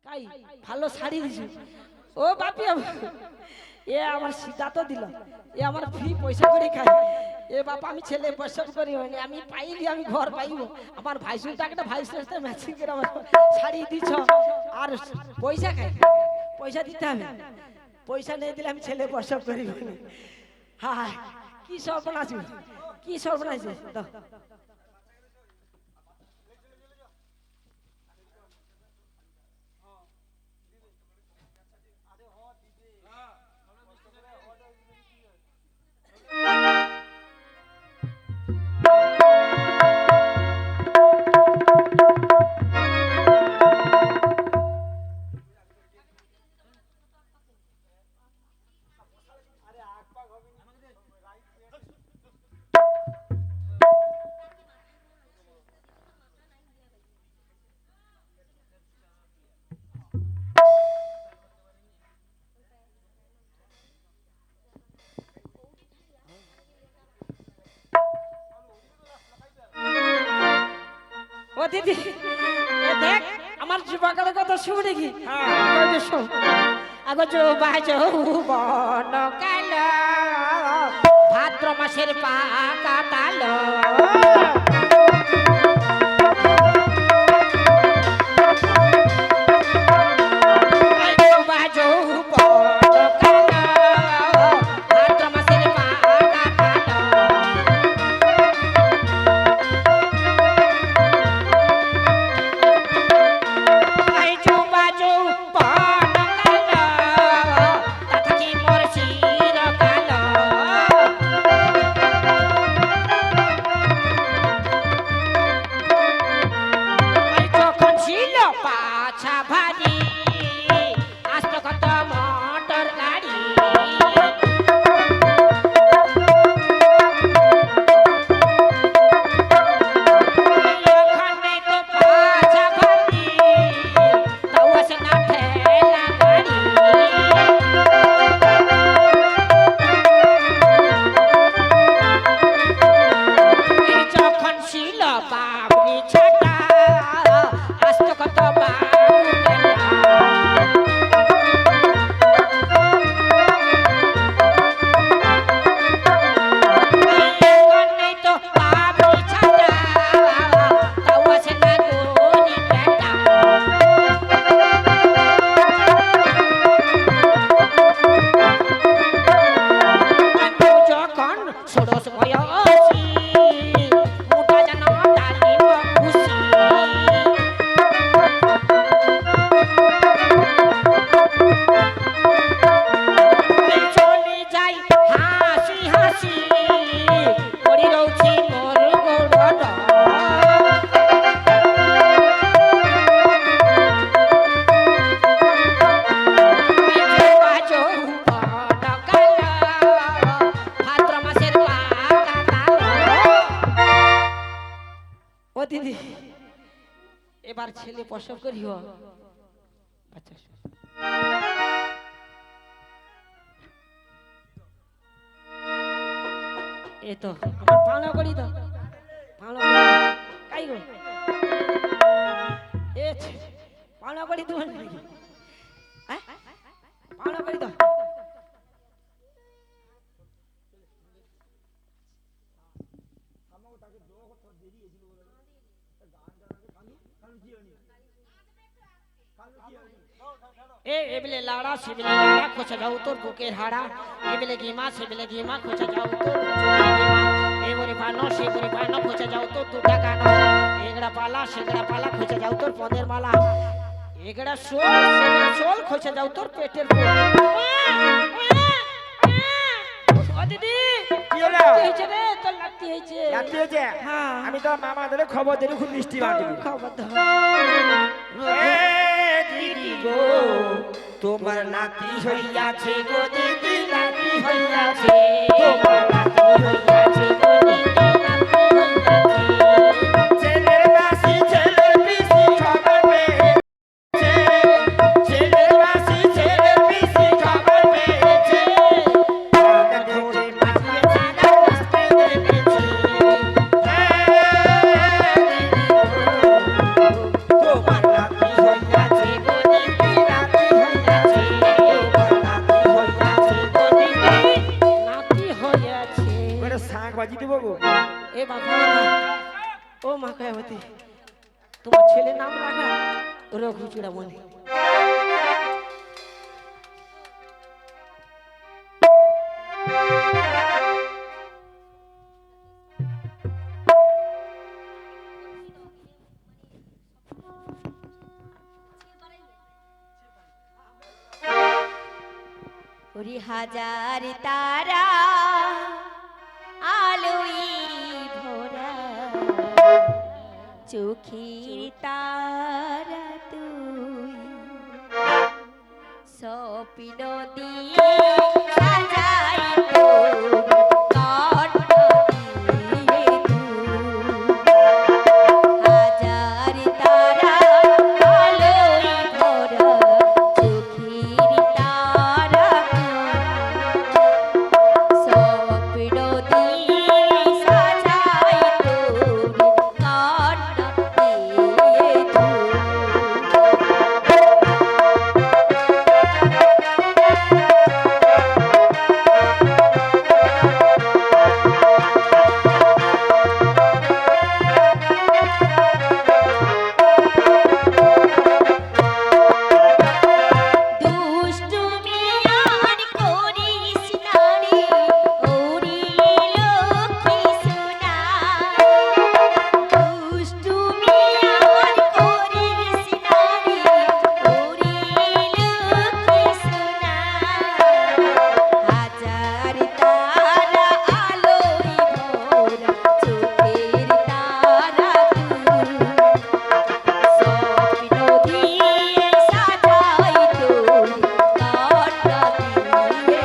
তাই ভালো শাড়ি দিছি ও বাপি এ আমার সিধা তো দিল এ আমার ফ্রি পয়সা করে খায় এ বাপ আমি ছেলে প্রসব করি হয়নি আমি পাইলি আমি ঘর পাইব আমার ভাইসুরটা একটা ভাইসুর সাথে ম্যাচিং করে আমার শাড়ি দিছ আর পয়সা খাই পয়সা দিতে হবে পয়সা নেই দিলে আমি ছেলে প্রসব করি হয়নি হ্যাঁ কি সর্বনাশ কি সর্বনাশ দাও ও দিদি দেখ আমার যুবকের কথা শুনে কি আগো বাজ বন কাল ভাদ্র মাসের পাকা তাল এবার ছেলে প্রসব করিও আচ্ছা এ তো আমার পাওনা করি তো পাওনা কাই গো এ পাওনা করি তোমার হ্যাঁ পাওনা করি তো এবেলে লাড়া সেবেলে লাড়া খোঁচা যাও তোর বুকের হাড়া এবেলে গিমা সেবেলে গিমা খোঁচা যাও তোর এবারে পানো সেবারে পানো খোঁচা যাও তোর দুটা কানো এগড়া পালা সেগড়া পালা খোঁচা যাও তোর পদের মালা এগড়া সোল সেগড়া সোল খোঁচা যাও তোর পেটের ও দিদি কি হলো হইছে রে তোর লাগতি হইছে হ্যাঁ আমি তো মামাদের খবর দিই খুব মিষ্টি বানাবি খবর দাও দিদি গো তোমার নাতি হইয়াছে গো দিদি নাতি হইয়াছে তোমার নাতি হইয়াছে গো দিদি নাতি হইয়াছে ছেলের মাসি ছেলের পিসি খবর পেয়েছে ছেলের মাসি ছেলের পিসি খবর পেয়েছে আমরা ধরে মাছিয়ে ছাড়া আসতে দেখেছি তোমার নাতি হইয়াছে গো দিদি এ বাবা ও মা কায়ামতি তোমার ছেলের নাম রাখা রঘু চূড়ামণি। ওরে হাজার তারা আলোই ভরা চোখের তারা তুই স্বপ্ন দিয়ে সাজাই তোর কণ্ঠ দিয়ে তুই হাজার তারা আলোই ভরা চোখের তারা স্বপ্ন দিয়ে সাজাই তোর কণ্ঠ দিয়ে দুষ্টু মিয়ার করিস না রে ওরে লক্ষ্মী সোনা দুষ্টু মিয়ার করিস না রে ওরে লক্ষ্মী সোনা হাজার তারা আলোয় ভরা চোখের তারা তুই স্বপ্ন দিয়ে সাজাই তোর কান্না দিয়ে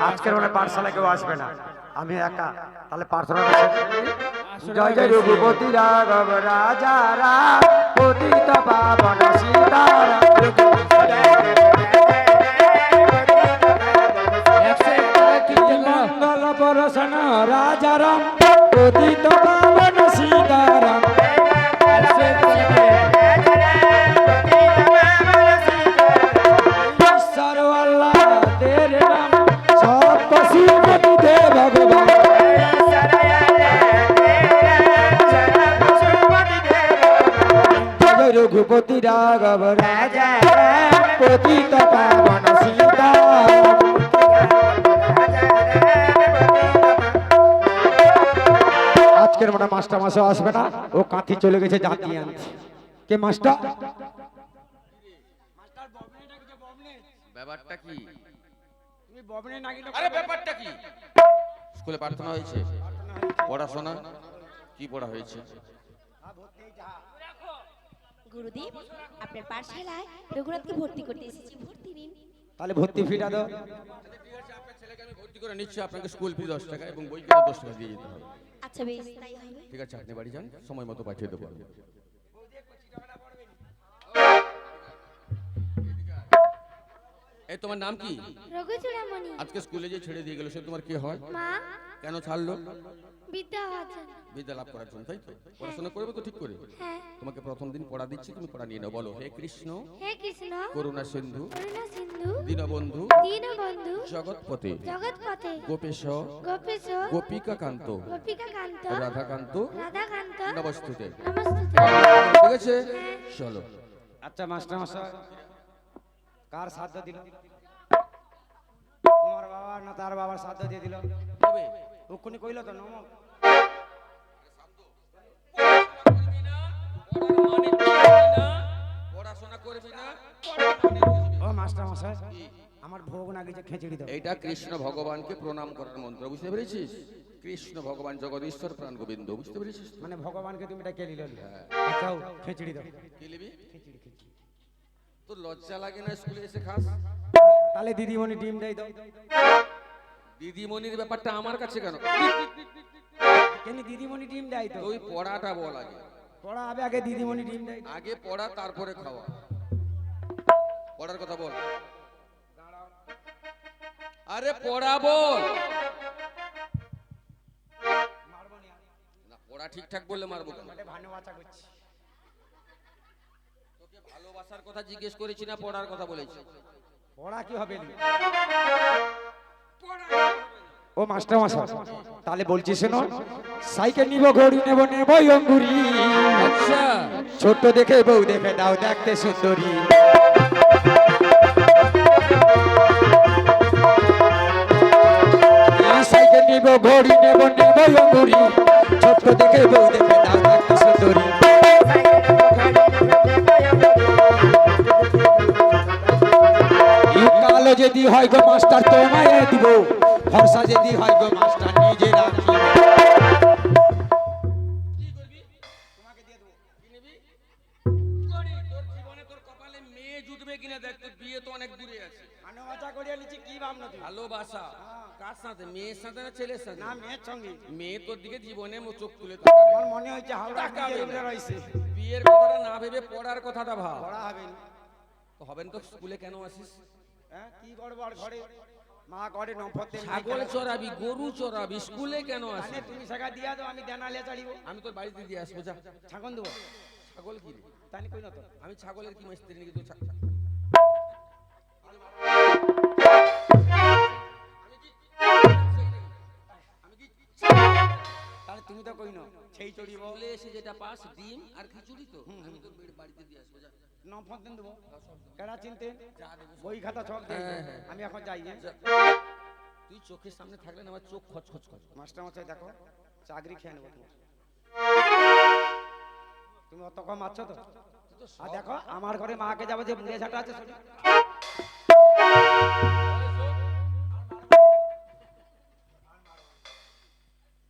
আজকের মানে পাঠশালা কেউ আসবে না, আমি একা। তাহলে প্রার্থনা জয় জয় রঘুপতি রাঘব রাজা রাম পতিত পাবন সীতারাম মঙ্গল বরসন রাজা রাম পতিত পাবন সীতারাম ঈশ্বর আল্লাহ তেরে নাম সব পশুপতি দে ভগবান জয় রঘুপতি রাঘব রাজা পতিত পাবন সীতা আজকের মানে মাস্টার মাসও আসবে না, ও কাঁথি চলে গেছে জাতি আনছে। কে মাস্টার? ব্যাপারটা কি? তুমি ববনে নাকি? আরে ব্যাপারটা কি? স্কুলে প্রার্থনা হয়েছে, পড়াশোনা কি পড়া হয়েছে? গুরুদেব আপনার পাঠশালায় রঘুনাথকে ভর্তি করতে এসেছি, ভর্তি নিন। তাহলে ভর্তি ফিটা দাও। আপনার ছেলেকে আমি ভর্তি করে নিচ্ছি, আপনাকে স্কুল ফি 10 টাকা এবং বই কিনে 10 টাকা দিয়ে যেতে হবে। আচ্ছা বেশ তাই হবে। ঠিক আছে, আপনি বাড়ি যান, সময় মতো পাঠিয়ে দেবো। এই তোমার নাম কি? রঘু চূড়ামণি। আজকে স্কুলে যে ছেড়ে দিয়ে গেল সে তোমার কি হয়? মা কেন ছাড়লো? বিদ্যা হওয়ার জন্য। বিদ্যা লাভ করার জন্য, তাই তো? পড়াশোনা করবে তো ঠিক করে? হ্যাঁ। তোমাকে প্রথম দিন পড়া দিচ্ছি, তুমি পড়া নিয়ে নাও। বলো, হে কৃষ্ণ হে কৃষ্ণ করুণা সিন্ধু করুণা সিন্ধু দীনবন্ধু দীনবন্ধু জগৎপতে জগৎপতে গোপেশ গোপেশ গোপিকা কান্ত গোপিকা কান্ত রাধাকান্ত রাধাকান্ত নমস্তুতে। নমস্তুতে। ঠিক আছে, চলো। আচ্ছা মাস্টার মশাই, কার শ্রাদ্ধ দিল? তোমার বাবার না তার বাবার শ্রাদ্ধ দিয়ে দিল? কবে? ওক্ষুনি কইলো তো নম। পড়াশোনা করবি না? ও মাস্টার মশাই, আমার ভোগ না গেছে খিচুড়ি দাও। এইটা কৃষ্ণ ভগবানকে প্রণাম করার মন্ত্র, বুঝতে পেরেছিস? কৃষ্ণ ভগবান জগদীশ্বর প্রাণ গোবিন্দ, বুঝতে পেরেছিস? মানে ভগবানকে তুমি এটা কে নিল? আচ্ছা খিচুড়ি দাও। কি নিবি? তোর লজ্জা লাগে না স্কুলে এসে খাস? তাহলে দিদিমণি ডিম দেই দাও। দিদিমণির ব্যাপারটা আমার কাছে কেন? কেন দিদিমণি ডিম দেয় তো? তুই পড়াটা বল আগে। পড়া হবে আগে, দিদিমণি ডিম দেয়। আগে পড়া তারপরে খাওয়া। পড়ার কথা বল। আরে পড়া বল। না পড়া ঠিকঠাক বললে মারবো কেন? তোকে ভালোবাসার কথা জিজ্ঞেস করেছি না পড়ার কথা বলেছি? পড়া কি হবে নি? ও মাস্টার মশাই, তাহলে বলছি শোনো, সাইকেল নিব, ঘড়ি নেব, নেব অঙ্গুরি, আচ্ছা ছোট্ট দেখে বউ দেখে দাও দেখতে সুন্দরী। এই সাইকেল নিব, ঘড়ি নেব, নেব অঙ্গুরি, ছোট্ট দেখে বউ দেখে দাও দেখতে সুন্দরী। কালো যদি হয় গো মাস্টার তোমায় দিব, ফর্সা যদি হয় গো মাস্টার নিজে রাখি। কি করবি? তোমাকে দিয়ে দেবো। কি নিবি? করি তোর জীবনে তোর কপালে মেয়ে জুটবে কিনা দেখ, তোর বিয়ে তো অনেক দূরে আছে। ভালোবাসা করিয়া নিচ্ছি, কি ভাবনা তুই? ভালোবাসা কার সাথে? মেয়ের সাথে না ছেলের সাথে? না, মেয়ের সঙ্গে। মেয়ে তোর দিকে জীবনে চোখ তুলে তাকাবে। আমার মনে হচ্ছে হাওড়া তাকাবে নিজের না। উপরে রয়েছে। বিয়ের কথাটা না ভেবে পড়ার কথাটা ভাব। পড়া হবে না। তো হবে না তো স্কুলে কেন আসিস? হ্যাঁ, কি করবো আর ঘরে মা ঘরে নফতে ছাগল চড়াবি, গরু চড়াবি, স্কুলে কেন আসিস? তুমি টাকা দিয়া দাও, আমি দেনালিয়া চালিব। আমি তোর বাড়িতে দিয়ে আসবো যা। ছাগল দেবো ছাগল কি রে? তানি কই না তো। আমি ছাগলের কি মিস্ত্রি নাকি তো? তাহলে তুমি তো কই না সেই চড়িব। স্কুলে এসে যেটা পাস ডিম আর খিচুড়ি, তো আমি তোর বাড়িতে দিয়ে আসবো যা। নফতে দেবো, কেডা চিনতে, যা দেবো সব। বই খাতা সব দেবো। হ্যাঁ, হ্যাঁ। আমি এখন যাই। যা। তুই চোখের সামনে থাকলে না আমার চোখ খচখচ করে। মাস্টার মশাই দেখো, চাকরি খেয়ে নেবো তোমার। তুমি অত কম আছো তো? আর দেখো আমার ঘরে মাকে যাবো, যে মুড়ে ঝাঁটা আছে শুনি।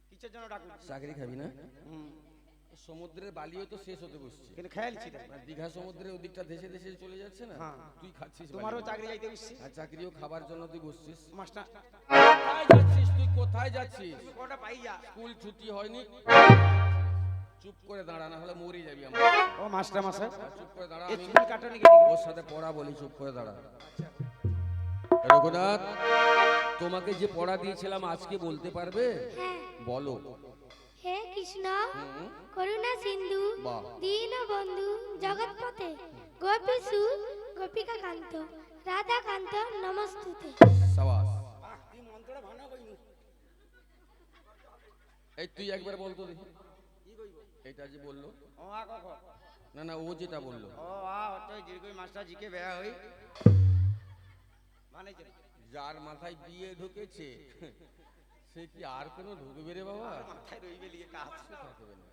কিসের জন্য ডাকুন? চাকরি খাবি না? হুম, সমুদ্রের বালিও তো শেষ হতে বসছে। কিন্তু খেয়ালছি তো। আর দীঘা সমুদ্রের ওদিকটা দেশে দেশে চলে যাচ্ছে না, হ্যাঁ। তুই খাচ্ছিস তোমারও বালি। চাকরি যাইতে বসছি। আর চাকরিও খাবার জন্য তুই বসছিস। মাস্টার কোথায় যাচ্ছিস তুই? কোথায় যাচ্ছিস? কটা পাই যা। স্কুল ছুটি হয়নি? চুপ করে দাঁড়া, না হলে মরে যাবি আমরা। ও মাস্টার মশাই, চুপ করে দাঁড়া, এই আমি চুল কাটনি কি? ওর সাথে পড়া বলি, চুপ করে দাঁড়া। রঘুনাথ, তোমাকে যে পড়া দিয়েছিলাম আজকে বলতে পারবে? হ্যাঁ। বলো। হে কৃষ্ণ হুম। করুণা সিন্ধু বাহ। দীন বন্ধু জগৎপতে গোপীসু গোপিকা কান্ত রাধা কান্ত নমস্তুতে। সাবাস। তুই মন্ত্রটা ভালো কইনি। এই তুই একবার বলতো দেখি। এটা যে বললো, ও আ কখ। না না, ও যেটা বললো। ও আ হচ্ছে জিরকই মাস্টার জিকে বেয়া হই। মানে যে যার মাথায় বিয়ে ঢুকেছে সে কি আর কোনো ঢুকবে রে বাবা? মাথায় রইবে লিয়ে কাজ। থাকবে না।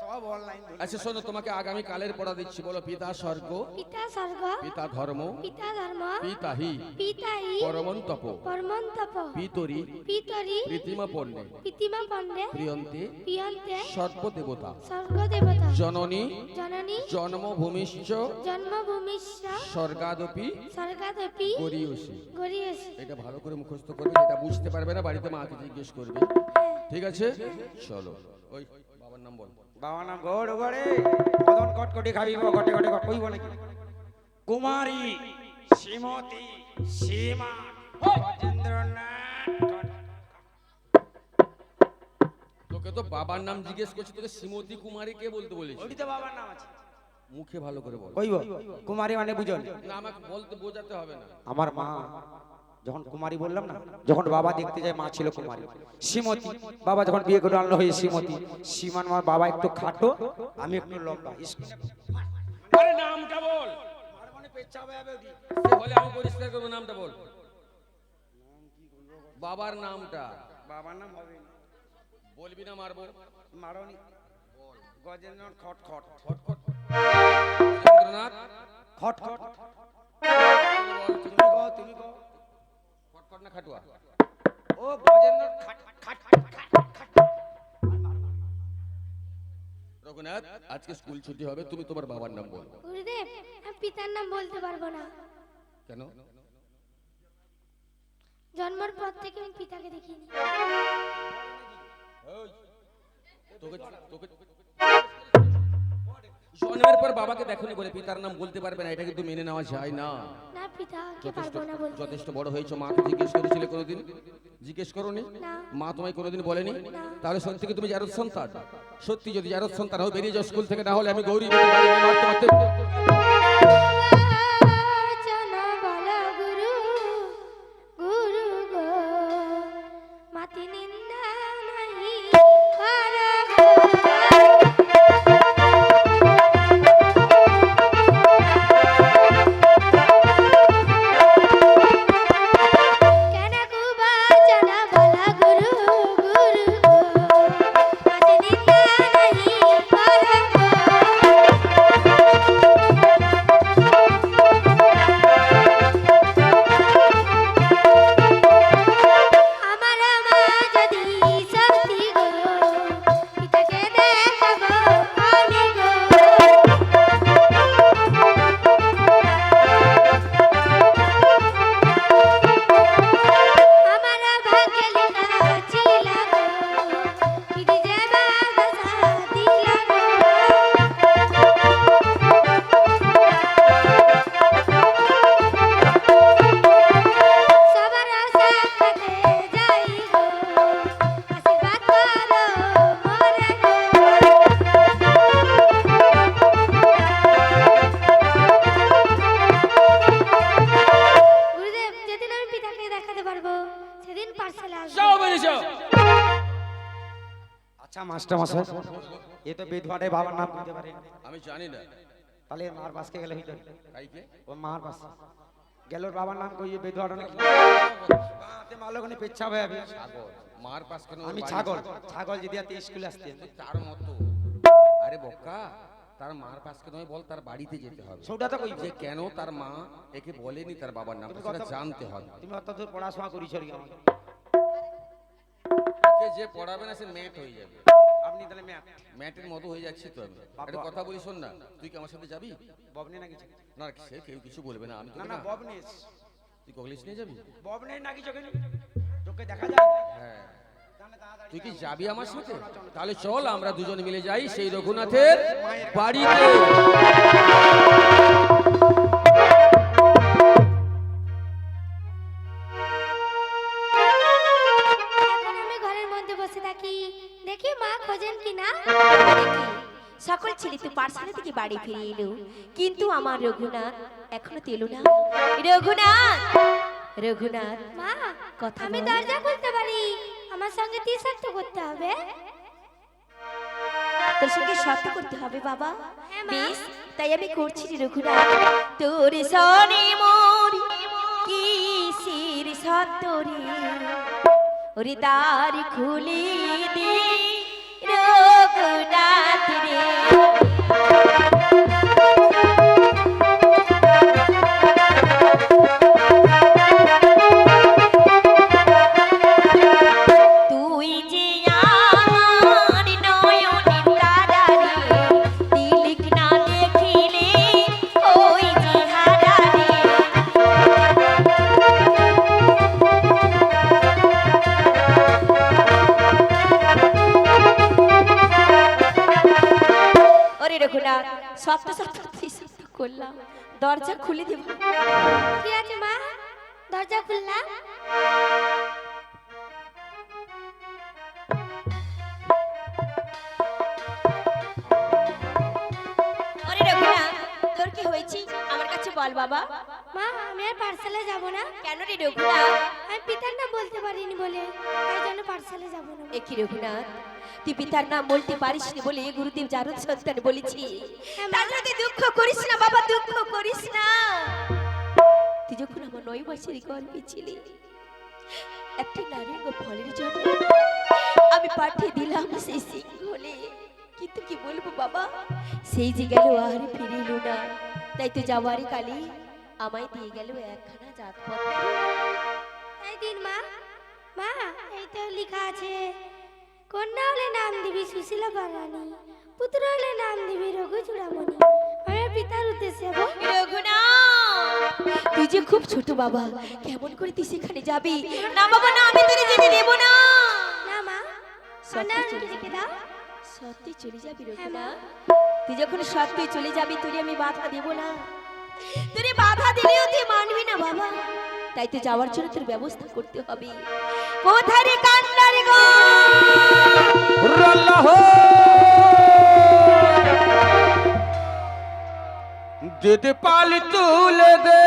সব অনলাইন। আচ্ছা শোনো, তোমাকে আগামী কালের পড়া দিচ্ছি। বলো, পিতা স্বর্গ, পিতা স্বর্গ পিতা ধর্ম, পিতা ধর্ম পিতাহি পিতাই পরমন্তপ, পরমন্তপ পিতরি পিতরি প্রীতিমা পণ্যে, প্রীতিমা পণ্ডে প্রিয়ন্তে পিয়ন্তে সর্বদেবতা, স্বর্গ দেবতা জননী জননী জন্মভূমিশ্চ জন্মভূমিষ্য স্বর্গাদপি স্বর্গাদপি গরীয়সী। গরিয়সী। এটা ভালো করে মুখস্থ করবে, এটা বুঝতে পারবে না বাড়িতে মাকে জিজ্ঞেস করবে। ঠিক আছে, চলো। ওই বাবার নাম বল। বাবা নাম গড় গড়ে মদন কটকটি খাবিব গটে গটে কইব নাকি? কুমারী শ্রীমতী সীমা রাজেন্দ্রনাথ। তোকে তো বাবার নাম জিজ্ঞেস করছি, তোকে শ্রীমতী কুমারী কে বলতে বলেছি? ওই তো বাবার নাম আছে। মুখে ভালো করে বল। কইব কুমারী মানে বুঝল? না, আমাকে বলতে বোঝাতে হবে না। আমার মা যখন কুমারী বললাম না, যখন বাবা দেখতে যায় মা ছিল কুমারী। শ্রীমতী বাবা যখন বিয়ে করে আনলো হয়ে শ্রীমতী। সীমান আমার বাবা একটু খাটো, আমি একটু লম্বা। আরে নামটা বল। সে বলে আমি পরিষ্কার করবো, নামটা বল। বাবার নামটা বাবার নাম হবে বলবি না, মারবো। মারনি গজেন্দ্রনাথ খটখট। খটখট রবীন্দ্রনাথ খটখট। বল, তুমি কও, তুমি কও। খটখট না খাটুয়া? ও গজেন্দ্রনাথ খাট খাট খাট খাট। রঘুনাথ, আজকে স্কুল ছুটি হবে, তুমি তোমার বাবার নাম বল। গুরুদেব আমি পিতার নাম বলতে পারবো না। কেন? জন্মের পর থেকে আমি পিতাকে দেখিনি। তোকে তোকে জন্মের পর বাবাকে দেখনি বলে পিতার নাম বলতে পারবে না, এটা কিন্তু মেনে নেওয়া যায় না। না পিতাকে যথেষ্ট পারবো না বলতে। যথেষ্ট বড় হয়েছো, মাকে জিজ্ঞেস করেছিলে কোনোদিন? জিজ্ঞেস করোনি? না। মা তোমায় কোনোদিন বলেনি? তাহলে সত্যি কি তুমি জারদ সন্তান? সত্যি যদি জারদ সন্তান হও বেরিয়ে যাও স্কুল থেকে, না হলে আমি গৌরী বাড়ি নিয়ে মারতে মারতে জানা বলা গুরু গুরু গো মাতি নিন্দা নাহি করা গো। কেন কুবা জানা বলা গুরু গুরু গো মাতি নিন্দা নাহি করা গো। আমার মা যদি শক্তি গো পিতাকে দেখাবো আমি গো। আমার ভাগ্যে লেখা ছিল গো পিতা যে বাবা দিল গো। সবার আশা খেতে যাই গো আশীর্বাদ করো মোরে গো। গুরুদেব যেদিন আমি পিতাকে দেখাতে পারবো সেদিন পার্সেলে আসবো। যাও বেরিয়ে যাও। আচ্ছা মাস্টার মশাই, এ তো বেদভাটে বাবার নাম বলতে পারে, আমি জানি না তাহলে মার পাশকে গেলে হইতো। কাইকে ও মার পাশ গেল, ওর বাবার নাম কইয়ে বেদভাটে নাকি বাতে মারলো কোনে পেচ্ছা ভাই। আমি ছাগল মার পাশ কেন? আমি বাড়ি ছাগল, ছাগল। ছাগল যদি আতে স্কুলে আসতে তার মতো। আরে বোকা, তার মার পাশকে নয় বল, তার বাড়িতে যেতে হবে। সৌটা তো কই যে কেন তার মা একে বলেনি তার বাবার নাম, তুমি সেটা কথা- জানতে হবে। তুমি অত দূর পড়াশোনা করিছ কি আমাকে? একে যে পড়াবে না সে ম্যাট হয়ে যাবে। আপনি তাহলে ম্যাথ ম্যাটের মতো হয়ে যাচ্ছি তো আমি। বাবা। একটা কথা বলি শোন না, তুই কি আমার সাথে যাবি? ববনে না কিছু? না সে কেউ কিছু বলবে না, আমি না তোকে না না। ববনেস, তুই কগলিস নিয়ে যাবি? ববনে না কিছু কেন? চোখে দেখা যায়? হ্যাঁ। তাহলে তাড়াতাড়ি তুই কি যাবি আমার সাথে? তাহলে চল আমরা দুজন মিলে যাই সেই রঘুনাথের বাড়িতে। এখন আমি ঘরের মধ্যে বসে থাকি, দেখি মা খোঁজেন কিনা। সকল ছেলে তো পাঠশালা থেকে বাড়ি ফিরে এলো, কিন্তু আমার রঘুনাথ এখনো তো এলো না। রঘুনাথ, রঘুনাথ, মা কথা আমি বল। দরজা খুলতে পারি, আমার সঙ্গে টি-শার্ট করতে হবে। তোর সঙ্গে শর্ত করতে হবে বাবা। হ্যাঁ, মা। বেশ, তাই আমি করছি রে রঘুনাথ। তোর সনে মোর কিসির সত্তরে ওরে দ্বার খুলি দে রঘুনাথ রে। তুই যে আমার নয়নের তারা রে, তিলক না দেখিলে ওই যে হারা রে। ওরে রঘুনাথ, সত্য সত্য সত্য করলাম, দরজা খুলে দেব। ঠিক আছে মা, দরজা খুললাম। ওরে রঘুনাথ, তোর কি হয়েছে আমার কাছে বল বাবা। মা আমি আর পার্সেলে যাব না, কেন রে রঘুনাথ? আমি পিতার নাম বলতে পারিনি বলে তাই জন্য পার্সেলে যাব না। একই রঘুনাথ, তুই পিতার নাম বলতে পারিস না বলে গুরুদেব জারদ সন্তান বলেছি। তার জন্য তুই দুঃখ করিস না বাবা, দুঃখ করিস না। তুই যখন আমার 9 মাসের গর্ভে ছিলি, একটি নারীর ফলের জন্য আমি পাঠিয়ে দিলাম সেই সিংহলে, কিন্তু কি বলবো বাবা, সেই যে গেল আর ফিরে এলো না। তাই তো যাওয়ার কালে আমায় দিয়ে গেল একখানা জাতপত্র। এই দিন মা, মা এই তো লেখা আছে, কন্যা হলে নাম দিবি সুশীলা বাঙালি, পুত্র হলে নাম দিবি রঘু চূড়ামণি। আমার পিতার উদ্দেশ্যে গো। রঘুনাথ, তুই যে খুব ছোট বাবা, কেমন করে তুই সেখানে যাবি? না বাবা না, আমি তোরে যেতে দেব না। না মা, সত্যি কন্যা চলে রেখে দাও। সত্যি চলে যাবি হ্যাঁ, মা। রঘুনাথ? তুই যখন সত্যি চলে যাবি তুই আমি বাধা দেব না, তুই বাধা দিলেও তুই মানবি না বাবা। তাই তো যাওয়ার জন্য তোর ব্যবস্থা করতে হবে। কোথায় রে কান্নার গো আল্লাহ দে পালি তুলে দে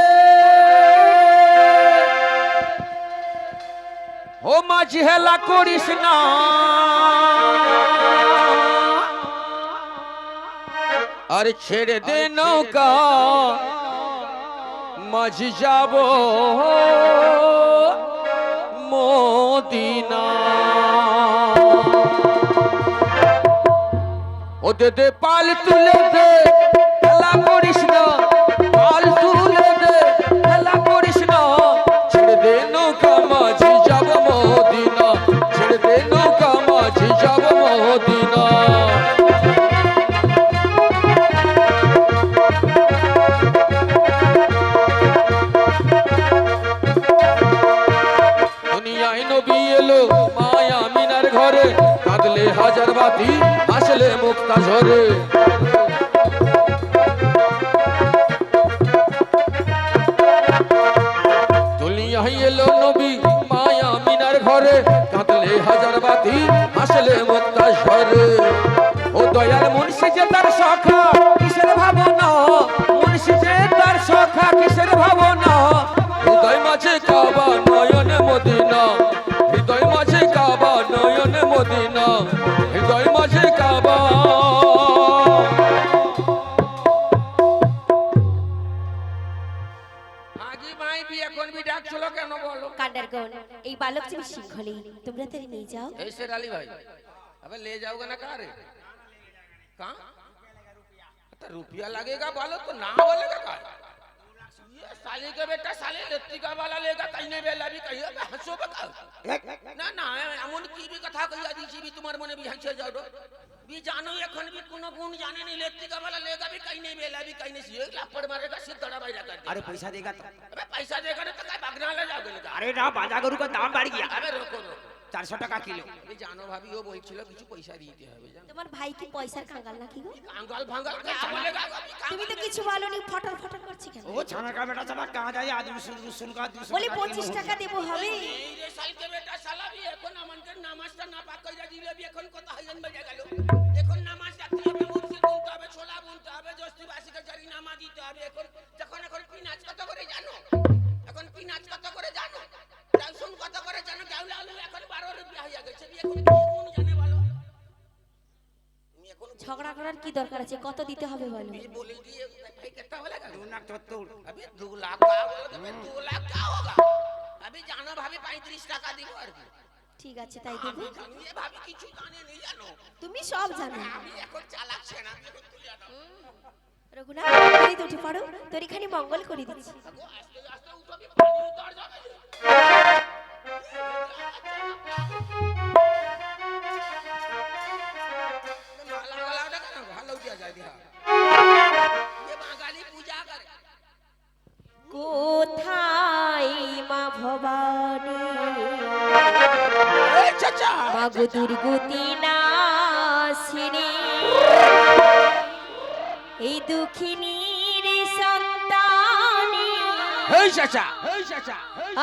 ও মাঝি হেলা করিস না, আর ছেড়ে দে নৌকা মাঝি যাব মদিনা। ও দে পাল তুলে দে হেলা করিস না, পাল তুলে দে হেলা করিস না, ছেড়ে দে নৌকা মাঝি যাব মদিনা, ছেড়ে দে নৌকা মাঝি যাব মদিনা। দুনিয়ায় নবী এলো মায়া মিনার ঘরে, কাঁদলে হাজার বাতি আসলে মুক্তা ঝরে। দুনিয়ায় এলো নবী মায়া মিনার ঘরে, কাঁদলে হাজার বাতি আসলে মুক্তা ঝরে। ও দয়াল মুন্সি যে তার সখা কিসের ভাবনা, মুন্সি যে তার সখা কিসের ভাবনা, হৃদয় মাঝে কাবা নয়নে মদিনা, হৃদয় মাঝে কাবা নয়নে মদিনা, হৃদয় মাঝে কাবা। আজি ভাই বিয়ে করবি ডাকছিল কেন বলো? কান্ডার গন এই বালক যে শৃঙ্খলে তোমরা তারে নিয়ে যাও। এই শের আলী ভাই अबे ले जाओगे ना कहाँ रे? कहाँ? तो रुपया लगेगा बोलो तो ना बोलेगा कहाँ? ये साले के बेटा साले इलेक्ट्रिका वाला लेगा कहीं नहीं बेला भी कहीं हंसो बका ना ना अमन की भी कथा कही आदि भी तुम्हारे मने भी हंसे जाओ भी जानो ये खन भी कोनो गुण जाने नहीं इलेक्ट्रिका वाला लेगा भी कहीं नहीं बेला भी कहीं नहीं ये लापड़ मारेगा सिर दड़ा बाई कर दे। अरे पैसा देगा तो? अबे पैसा देगा तो काय भागना ले जाओगे ना? अरे ना बाजा गरु का दाम बढ़ गया, अबे रोको रोको 400 টাকা কিলো। अबे जानो भाभी वो বলছিল কিছু পয়সা দিতে হবে জানো। তোমার ভাই কি পয়সার কাঙ্গাল নাকি গো? कांगाल भांगाल क्या बोलेगा? তুমি তো কিছু বলনি, ফটর ফটর করছি কেন? वो छाना का बेटा साला कहाँ जाए आदमी सुन का 200 বলি 25 টাকা দেব হবে। এই সাল के बेटा साला भी এখন আমাদের নামাজটা না পাক কইরা দিলে বি এখন কত হাইজান বেজে গেল। এখন নামাজ রাখতে হবে, মুর্শিদ বুনতে হবে, ছোলা বুনতে হবে, জস্তি বাসিকে জারি নামাজ দিতে হবে। এখন কি নাচ কত করে জানো? এখন কি নাচ কত করে জানো? শুন কত করে জানো? গাউলা আলু এখন 12 রুপিয়া হয়ে গেছে। এখন কি কোন জানে বলো? তুমি এখন ঝগড়া করার কি দরকার আছে? কত দিতে হবে বলো। बोले दिए भाई कितना बोलेगा? 2,70,000। अभी 2 लाख का बोले तो 2 लाख क्या होगा? अभी जानो भाभी 35 টাকা দিব আর কি। ঠিক আছে তাই দেব। আমি ये भाभी কিছু জানে नहीं জানো। তুমি সব জানো। আমি এখন চালাক সেনা এখন তুই জানো। রঘুনাথ তুমি তো উঠে পড়ো, তোর এখানে মঙ্গল করে দিচ্ছি। আস্তে আস্তে উঠবি পানি উতর যাবে। माला वाला देखा ना भालो उठिया जाए दिया। ये बांगाली पूजा करे। কোথায় মা ভবানী ए चाचा মাগো দুর্গতি নাশিনী, এই দুঃখিনীর সন্তানী हे चाचा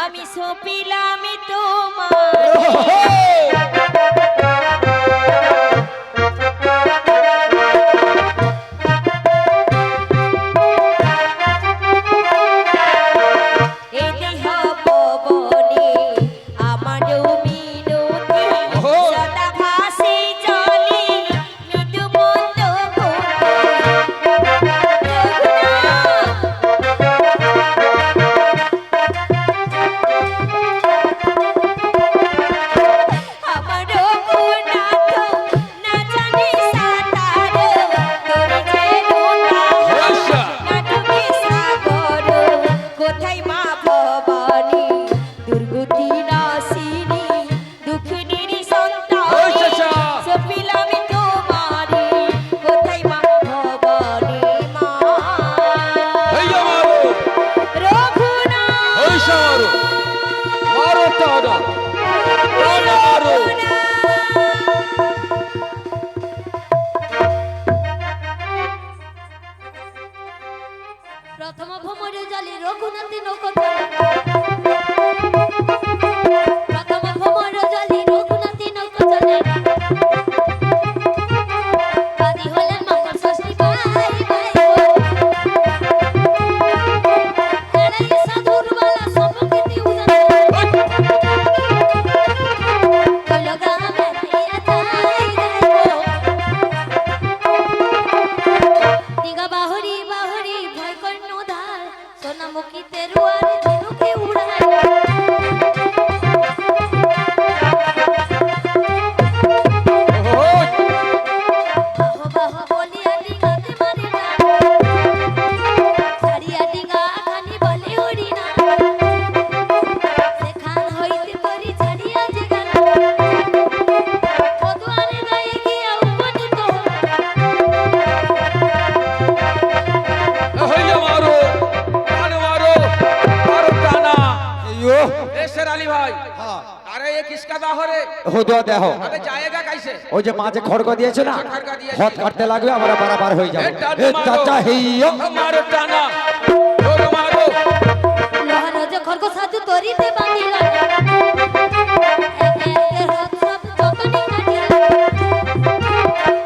আমি সপিলাম তোমার। এই দেহ পবনে আমার মিনতি সদা ভাসে জলে মৃদু মন্দ हो दो देखो अबे जाएगा कैसे? वो जो माँ खड़क दिए ना खड़का दिए हाथ काटते लगे हमारा बराबर हो जाए ए, चाचा हियो मारो टाना जोर मारो লোহার যে খরগোশ সাজু তরিতে বাঁধিল একে একে হাত সব যতনি কাটিল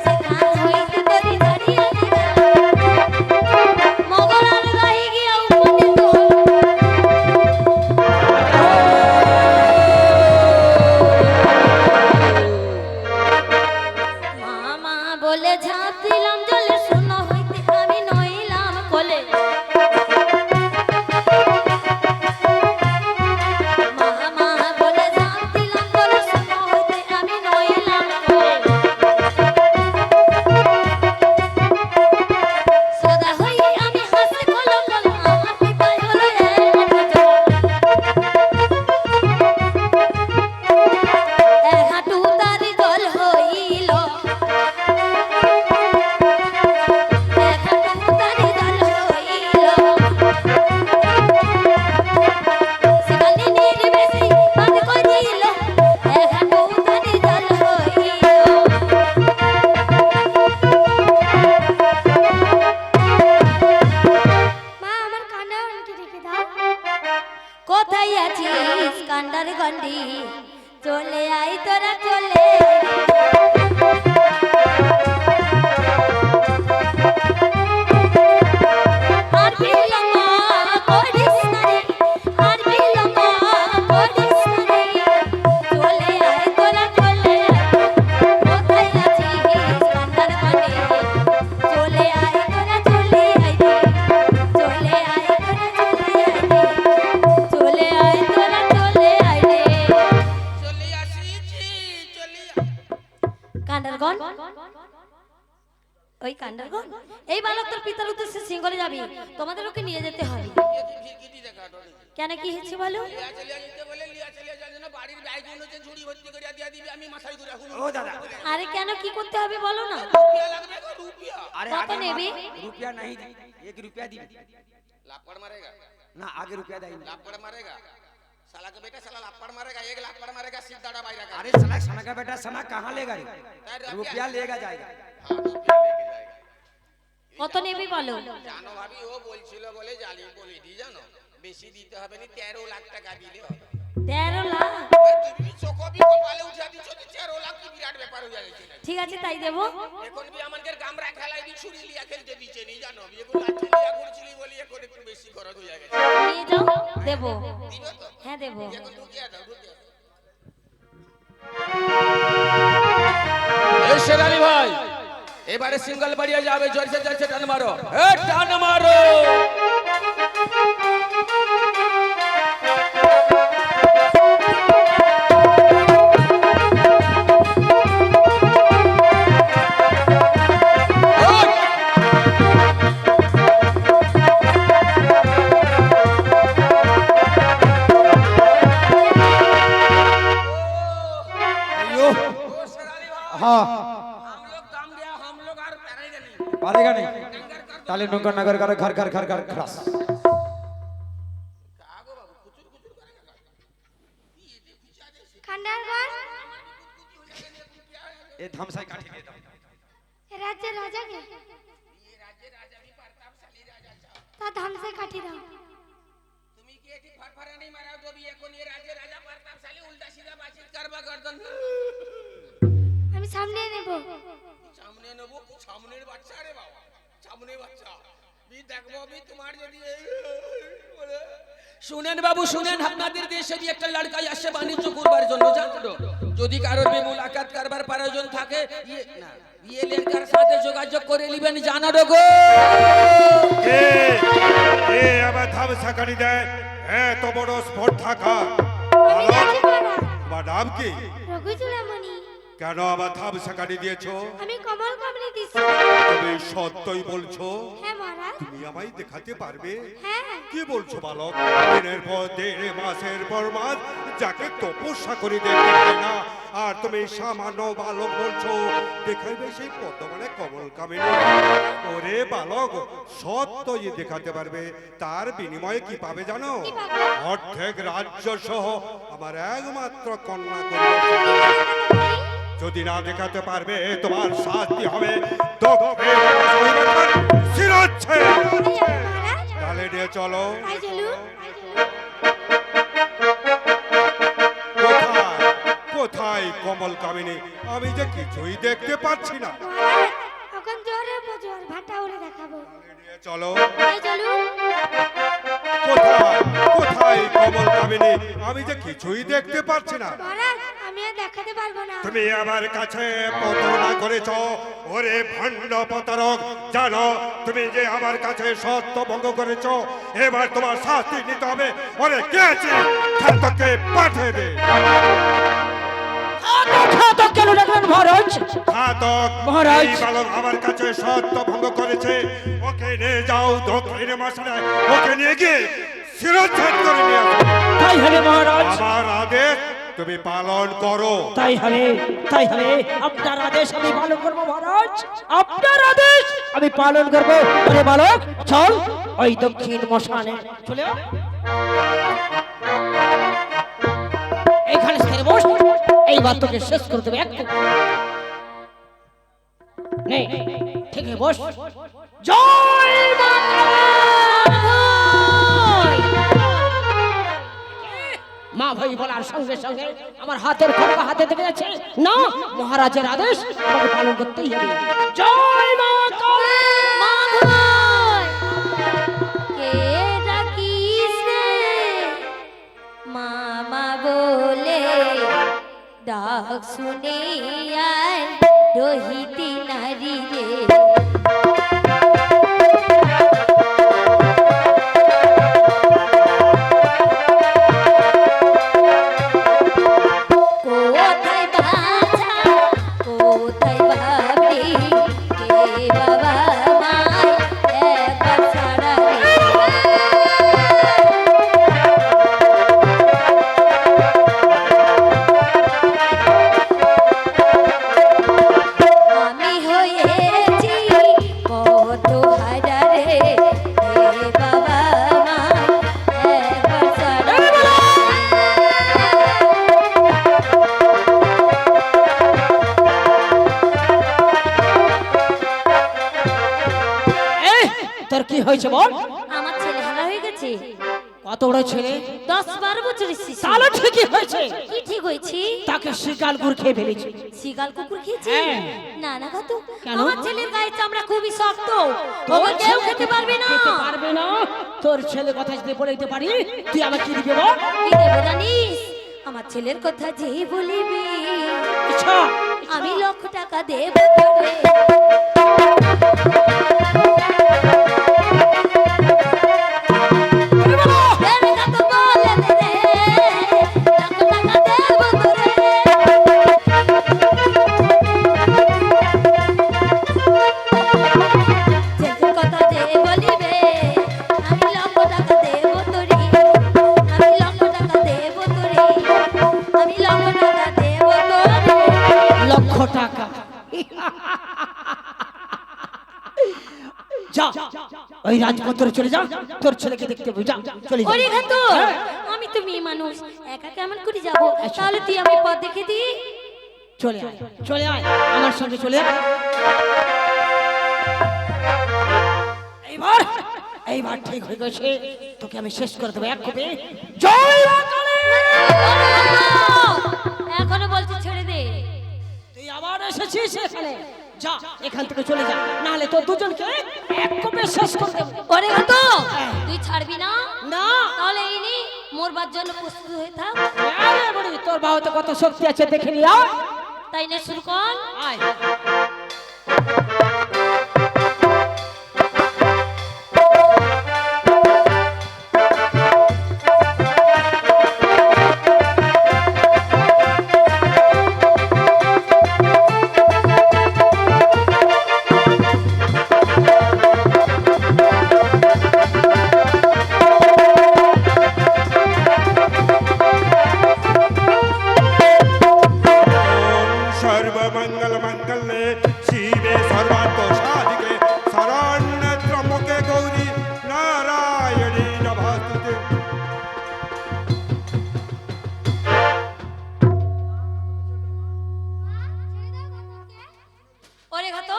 সেখান হইতে তরি ধরিয়া গেল মগলার রহি গিয়া উপনীত মামা বলে ঝাঁপ দিলাম জলে শূন্য হইতে আমি নইলাম কোলে মামা বলে ঝাঁপ দিলাম জলে শূন্য হইতে আমি নইলাম কোলে সদা হইয়ে আমি হাসি কল কল আমার পিতায় হলো এক হাঁটু তারি জল হইল মা আমার কান্না অনেকে রেখে দাও। কোথায় আছিস কান্ডার গন্ডি চলে আই তোরা চলে আর বিলম্ব করিস না রে আর বিলম্ব করিস না রে চলে আই তোরা চলে কোথায় আছিস কান্ডার গন্ডি চলে আই তোরা চলে আই চলে আই তোরা চলে আই তোরা চলে আই রে চলি আসিছি চলি কান্ডারগণ ওই কান্ডারগণ এই বালক তোর পিতার উদ্দেশ্যে সিঙ্গলে যাবি তোমাদের ওকে নিয়ে যেতে হবে ফিরকিটি দেখা ডরে কেন কি হচ্ছে বলো লিয়া চলিয়া যেতে বলে লিয়া চলিয়া যাওয়ার জন্য বাড়ির বাইগুলো যে ঝুড়ি ভর্তি করে দিয়া দিবি আমি মাথায় করে রাখুন ओ दादा আরে কেন কি করতে হবে বলো না রুপিয়া লাগবে গো রুপিয়া अरे कत आगे नेबी? रुपया नहीं दी 1 रुपया दी लापड़ मारेगा ना आगे रुपया दे लापड़ मारेगा साला का बेटा साला लापड़ मारेगा एक लापड़ मारेगा सीधा बाहर का अरे सना का बेटा सना कहाँ लेगा रे रुपया लेगा जाएगा हाँ, रुपया लेके जाएगा কত নেবি বলো জানো ভাবি ও বলছিল বলে জালি বলে দি জানো বেশি দিতে হবে না 13 লাখ টাকা দিলে হবে 13 লাখ ওই তুমি চকবি কপালে উঠা দিছো 13 লাখ কি বিরাট ব্যাপার হয়ে যাচ্ছে না ঠিক আছে তাই দেবো এখন বি আমাদের গামরা খেলাই দি ছুরি লিয়া খেলতে দিছে নি জানো এগুলো লাঠি লিয়া ঘুরছিলি বলি এখন একটু বেশি খরচ হয়ে গেছে নিয়ে যাও দেবো দিবে তো হ্যাঁ দেবো এখন ঢুকিয়ে দাও ঢুকিয়ে এই শেরালি ভাই এবারে সিঙ্গেল বাড়িয়ে যাবে জোরসে টান মারো এ টান মারো अयो हाँ हम लोग काम दिया हम लोग और करेंगे नहीं पालेगा नहीं ताले नुकर नगर कर घर घर घर घर खलास কান্ডারগণ ये धमसाई काटी दे दो এ রাজ্যের রাজাকে তা ধামসে কাটি দাও। তুমি কি এটি ফরফরানি মারাও তো বিয়ে কোন রাজ্যে রাজা প্রতাপশালী উল্টা সিধা বাতচীত করবা গর্দন আমি সামনে নেব। সামনে নেব সামনের বাচ্চা রে বাবা সামনে বাচ্চা বি দেখবো বি তোমার যদি শুনেন বাবু শুনেন আপনাদের দেশে যে একটা লড়কা আসে বাণিজ্য করবার জন্য জানো যদি কারোর বে মুলাকাত করবার প্রয়োজন থাকে ইয়ে না বিয়ে লড়কার সাথে যোগাযোগ করে নেবেন জানো গো এ আবার ধাম সাকানি দেয় হ্যাঁ তো বড় স্পট থাকা আমি রাজি মারা তোমার নাম কি রঘু চূড়ামণি। কেন আবার ধাম সাকানি দিয়েছো আমি কমল কমলি দিচ্ছি। তুমি সত্যই বলছো হ্যাঁ মহারাজ। তুমি আমায় দেখাতে পারবে হ্যাঁ কি বলছো বালক দিনের পর দিন মাসের পর মাস যাকে তপস্যা করে দেখতে পাই না আর তুমি সামান্য বালক বলছো দেখাই বেশি বর্তমানে কমল কামিনী। ওরে বালক, সত্যই দেখাতে পারবে, তার বিনিময়ে কি পাবে জানো? অর্ধেক রাজ্য সহ আমার একমাত্র কন্যা করবে। যদি না দেখাতে পারবে তোমার শাস্তি হবে শিরোচ্ছেদ। তাহলে নিয়ে চলো। তাই চলুন। কোথায় কোথায় কমল কামিনী? আমি যে কিছুই দেখতে পাচ্ছি না। মহারাজ, এখন জোরে জোর ভাটা উড়ে দেখাবো। তাহলে নিয়ে চলো। তাই চলুন। কোথায় কোথায় কমল কামিনী? আমি যে কিছুই দেখতে পাচ্ছি না। মহারাজ, আমি আর দেখাতে পারবো না। তুমি আমার কাছে প্রতারণা করেছ। ওরে ভণ্ড প্রতারক, জানো তুমি যে আমার কাছে সত্য ভঙ্গ করেছ। এবার তোমার শাস্তি নিতে হবে। ওরে কে আছে? খাতকে পাঠিয়ে দে। ঘাতক কেন ডাকলেন মহারাজ? ঘাতক মহারাজ। এই বালক আমার কাছে সত্য ভঙ্গ করেছে। ওকে নিয়ে যাও দক্ষিণ মশালায়, ওকে নিয়ে গিয়ে শিরোচ্ছেদ করে নিয়ে আসো। তাই হবে মহারাজ, আমার আদেশ তুমি পালন করো। তাই হবে, তাই হবে। আপনার আদেশ আমি পালন করবো মহারাজ, আপনার আদেশ আমি পালন করবো। আরে বালক, চল ওই দক্ষিণ মশানে চলে আয়। এইখানে স্থির বস, এইবার তোকে শেষ করে দেবে। এক নেই, ঠিক আছে বস। জয় মা মা ভাই বলার সঙ্গে সঙ্গে আমার হাতের খড়কা হাতে থেকে যাচ্ছে। না, মহারাজের আদেশ আমাকে পালন করতেই হবে। জয় মা কালী। মা ভাই, কে ডাকিস রে? মামা বলে ডাক শুনে আয় রোহিতী নারী রে। কোথায় বাছা, কোথায় বাবরি, কে বাবা মায় একবার ছাড়া রে। আমি হয়েছি কত হারা রে, হে বাবা মায় একবার ছাড়া রে। তোর কি হয়েছে বল? আমার ছেলে হারা হয়ে গেছে। কত বড় ছেলে? 10-12 বছরের শিশু। তাহলে ঠিকই হয়েছে, কি ঠিক হয়েছে? তাকে শিকাল গুড় খেয়ে ফেলেছে। শিগাল কুকুর খেয়েছে? হ্যাঁ। না না কাতু, কেন? আমার ছেলের গায়ের চামড়া খুবই শক্ত, তোর ওকে কেউ ছেলে খেতে পারবে না। খেতে পারবে না? তোর ছেলে কথা যদি বলে দিতে পারি, তুই আমাকে কি দিবে বল? কি দেবো জানিস? আমার ছেলের কথা যে বলিবি আচ্ছা, আমি লক্ষ টাকা দেব তোরে। দেবে কাতু বলে দে রে, লক্ষ টাকা দেব তোরে। ছেলের কথা যে বলিবে আমি লক্ষ টাকা দেব তোরে। আমি লক্ষ টাকা দেব তোরে। আমি লক্ষ টাকা দেব তোরে। লক্ষ টাকা। যা, ওই রাজপত্রে চলে যা, তোর ছেলেকে দেখতে হবে। যা, চলে যা। ওরে ঘাতু, হ্যাঁ। আমি তো মেয়ে মানুষ, একা কেমন করে যাব? তাহলে তুই আমি পথ দেখে দি। চলে আয়, চলে আয়, আমার সঙ্গে চলে আয়। এইবার এইবার ঠিক হয়ে গেছে, তোকে আমি শেষ করে দেবো এক কোপে। জয় মা কালী। এখনো বলছি ছেড়ে দে। তুই আবার এসেছিস এখানে? যা, এখান থেকে চলে যা, নাহলে তোর দুজনকে এক কোপে শেষ করে দেবো। ওরে ঘাতু, তুই ছাড়বি না? না, তাহলে এই নি মরবার জন্য প্রস্তুত হয়ে থাক। আরে বুড়ি, তোর বাহুতে কত শক্তি আছে দেখে নি। আয়, তাই না, শুরু কর। আয়। সর্বমঙ্গল মঙ্গলে শিবে সর্বার্থ সাধিকে শরণ্য ত্রম্বকে গৌরী নারায়ণী নমস্তুতে। ওরে ঘাত,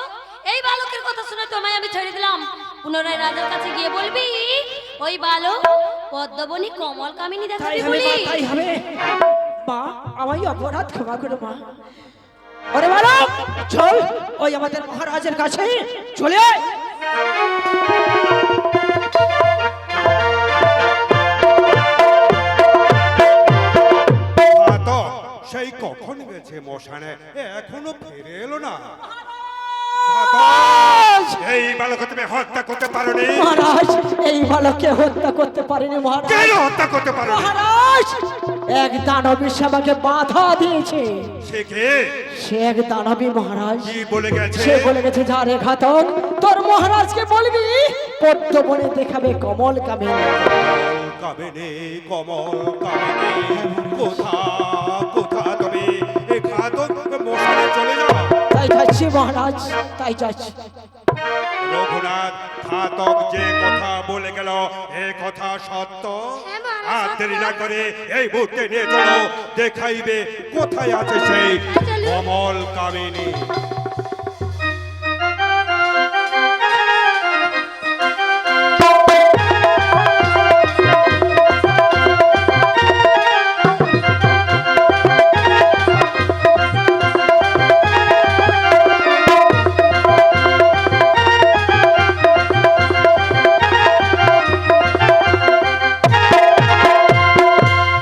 এই বালকের কথা শুনে তোমায় আমি ছেড়ে দিলাম। পুনরায় রাজার কাছে গিয়ে বলবি ওই বালক পদ্মবনী কমল কামিনী তাই দেখাবি হবে বলি। মা, তাই হবে মা, আমায় অপরাধ ক্ষমা করো মা। ওরে বালক, চল ওই আমাদের মহারাজের কাছে চলে আয়। সেই কখন গেছে মশানে, এখনো ফিরে এলো না। এই বালক তুমি হত্যা করতে পারোনি? মহারাজ, এই বালককে হত্যা করতে পারেনি মহারাজ। কেন হত্যা করতে পারোনি? মহারাজ, এক দানবী আমাকে বাধা দিয়েছে। সে কে? সে এক দানবী মহারাজ। কি বলে গেছে? সে বলে গেছে, যা রে ঘাতক, তোর মহারাজকে বলবি পদ্মবনে দেখাবে কমল কামিনী। কামিনী, কমল কামিনী, কোথা কোথা তুমি? এই ঘাতক মশানে চলে যাও। তাই যাচ্ছি মহারাজ, তাই যাচ্ছি। রঘুনাথ, ঘাতক যে কথা বলে গেল এ কথা সত্য। হ্যাঁ, মহারাজ, আর দেরি না করে এই মুহূর্তে নিয়ে চলো, দেখাইবে কোথায় আছে সেই চলুন। কমল কামিনী।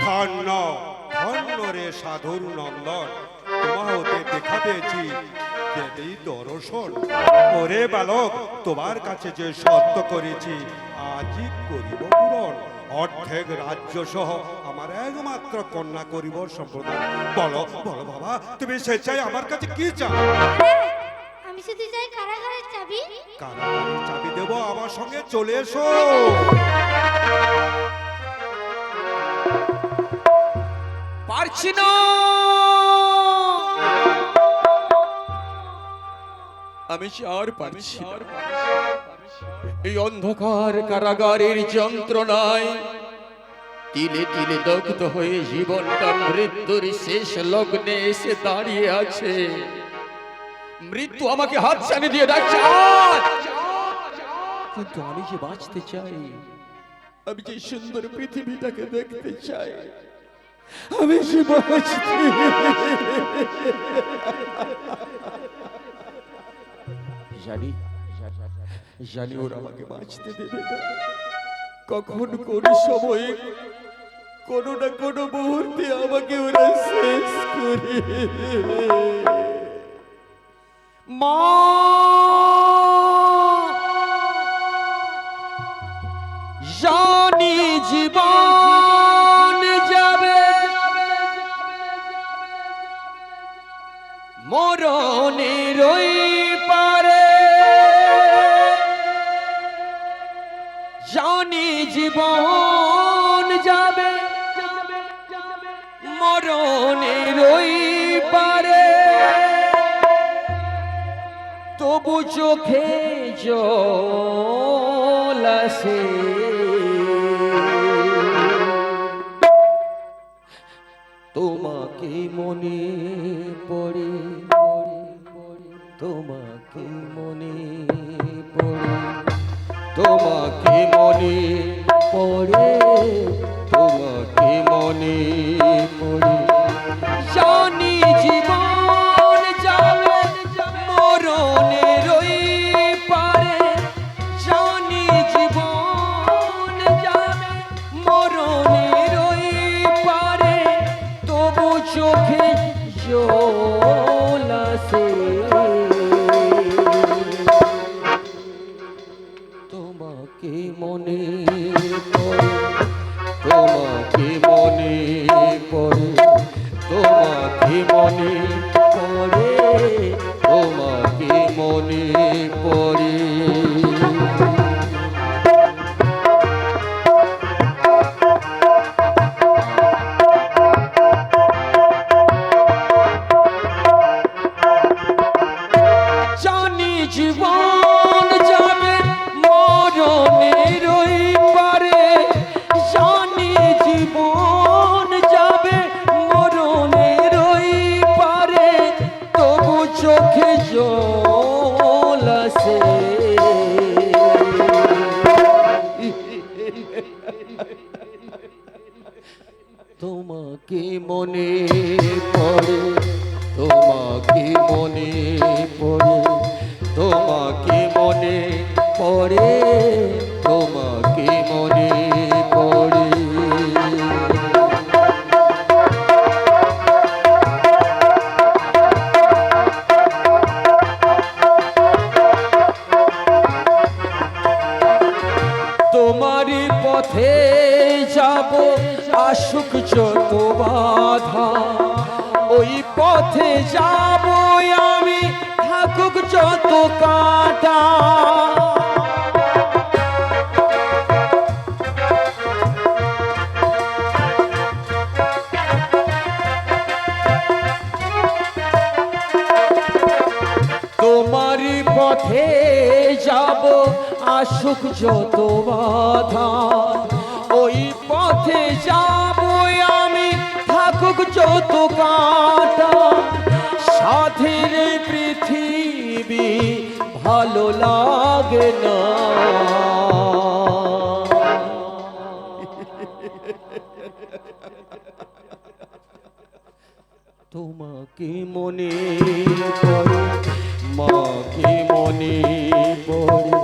ধন্য ধন্য রে সাধুর নন্দন, তোমার হতে দেখা পেয়েছি দেবী দর্শন। ওরে বালক, তোমার কাছে যে সত্য করেছি আজই করিব পূরণ। অর্ধেক রাজ্য সহ আমার একমাত্র কন্যা করিব সম্প্রদান। বলো বলো বাবা, তুমি স্বেচ্ছায় আমার কাছে কি চাও? আমি শুধু চাই কারাগারের চাবি। কারাগারের চাবি দেব, আমার সঙ্গে চলে এসো। পারছি না, আমি আর পারছি না। এই অন্ধকার কারাগারের যন্ত্রণায় তিলে তিলে দগ্ধ হয়ে জীবনটা মৃত্যুর শেষ লগ্নে এসে দাঁড়িয়ে আছে। মৃত্যু আমাকে হাত ছানি দিয়ে ডাকছে, আয়! কিন্তু আমি যে বাঁচতে চাই, আমি যে সুন্দর পৃথিবীটাকে দেখতে চাই, আমি যে বাঁচতে জানি জানি ওরা আমাকে বাঁচতে দেবে না। কখন কোন সময়ে কোনো না কোনো মুহূর্তে আমাকে ওরা শেষ করে। মা, জানি জীবন যাবে, মরণের ওই পারে, জানি জীবন যাবে, মরণের ওই পারে, তবু চোখে জল আসে। তোমাকে মনে পড়ে, তোমাকে মনে পড়ে, তোমাকে মনে পড়ে, তোমাকে মনে পড়ে, জানি জীবন যাবে, মরণের ওই পারে, জানি জীবন যাবে, মরণের ওই পারে, তবু চোখে জল আসে। তোমাকে মনে পড়ে, তোমাকে মনে জীবন যাবে মরণের ওই পারে, জানি জীবন যাবে মরণের ওই পারে, তবু চোখে জল আসে। তোমাকে মনে পড়ে, তোমাকে মনে পড়ে, তোমাকে মনে পড়ে, তোমাকে মনে পড়ে। তোমারই পথে যাব, আসুক যত বাধা, ওই পথে যাব আমি, থাকুক যত কাঁটা। তোমারই পথে যাব, আসুক যত বাধা, ওই পথে যাব আমি, থাকুক যত কাঁটা। সাধের পৃথিবী ভালো লাগে না, তোমাকে মনে পড়ে, মাকে মনে পড়ে,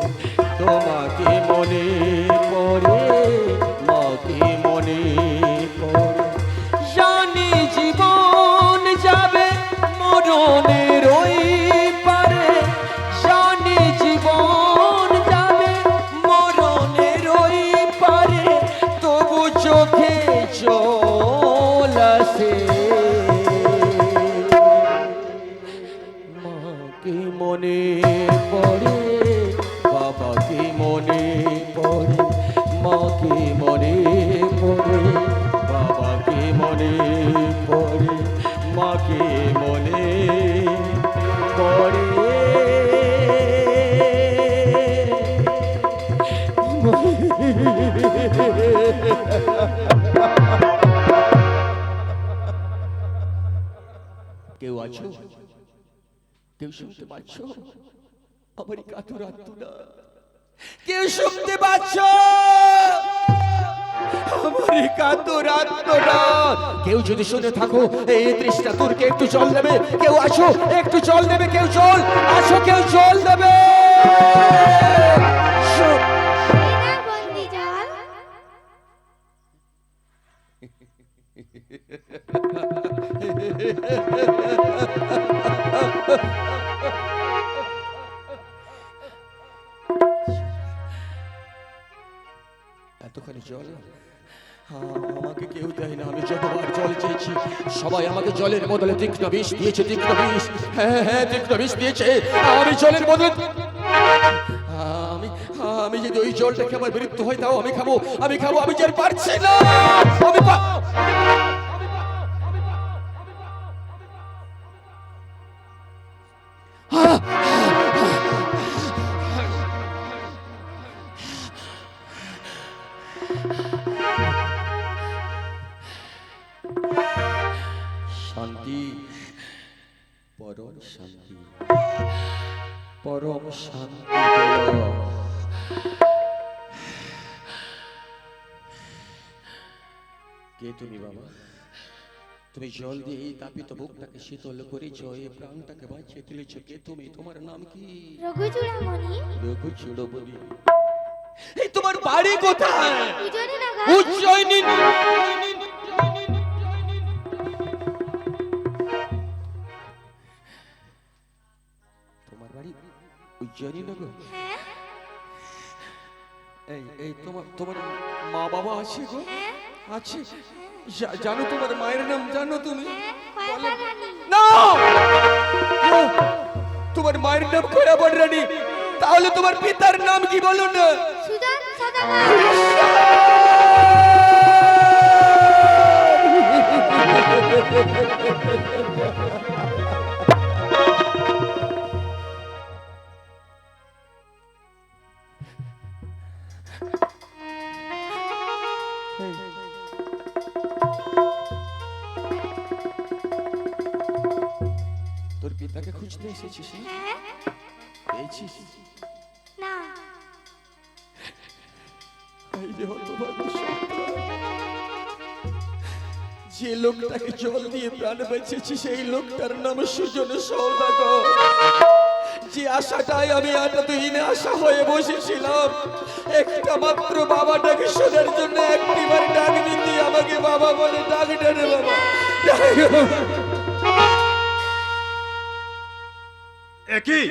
তোমাকে মনে পড়ে, মাকে মনে পড়ে। জানি জীবন যাবে মরণের ওই পারে, জানি জীবন যাবে মরণের ওই পারে, তবু চোখে জল আসে। মাকে মনে পড়ে, বাবাকে মনে পড়ে, মাকে মনে পড়ে, বাবাকে মনে পড়ে, মাকে মনে পড়ে। কেউ আছো? কেউ শুনতে পাচ্ছ আমার কাতর আত্মনা? কেউ শুনতে পাচ্ছ আমার কাতর আত্মনা? কেউ যদি শুনে থাকো এই তৃষ্ণা তোরকে একটু জল দেবে। কেউ আসো, একটু জল দেবে। কেউ জল আসো, কেউ জল দেবে। না বন্দি জল। এতখানি জল আমাকে কেউ দেয় না। আমি যতবার জল চেয়েছি সবাই আমাকে জলের বদলে তীক্ষ্ণ বিষ দিয়েছে। তীক্ষ্ণ বিষ, হ্যাঁ হ্যাঁ তীক্ষ্ণ বিষ দিয়েছে। আমি জলের বদলে আমি যদি ওই জলটাকে আমার বিরুদ্ধ হয় তাও আমি খাবো, আমি খাবো। আমি যে পারছি না। শান্তি, পরম শান্তি, পরম শান্তি। কে তুমি বাবা? তুমি জল দিয়ে এই তাপিত বুকটাকে শীতল করেছ, এই প্রাণটাকে বাঁচিয়ে তুলেছ। কে তুমি? তোমার নাম কি? রঘুচূড়ামণি। রঘুচূড়ামণি। এই তোমার বাড়ি কোথায়? উজ্জয়িনীনগর। উজ্জয়িনী। তোমার বাড়ি উজ্জয়িনীনগর? হ্যাঁ এই তোমার মা বাবা আছে গো? হ্যাঁ আছে। জানো তোমার মায়ের নাম জানো তুমি? হ্যাঁ, কয়াবার রানী। না, তোমার মায়ের নাম কয়াবার রানী। তাহলে তোমার পিতার নাম কি বলো না? সুজন সদাগর। তোর পিতাকে খুঁজতে এসেছিস না? হ্যাঁ। পেয়েছিস? না। এই যে হতভাগ্য সন্তান, যে লোকটাকে জল দিয়ে প্রাণ বেঁচেছি সেই লোকটার নাম সুজন সওদাগর। যে আশাটাই আমি এতদিন আশা হয়ে বসেছিলাম, একটা মাত্র বাবাটাকে শোনার জন্য একটিবার ডাক দিতে আমাকে বাবা বলে ডাক রে বাবা। একই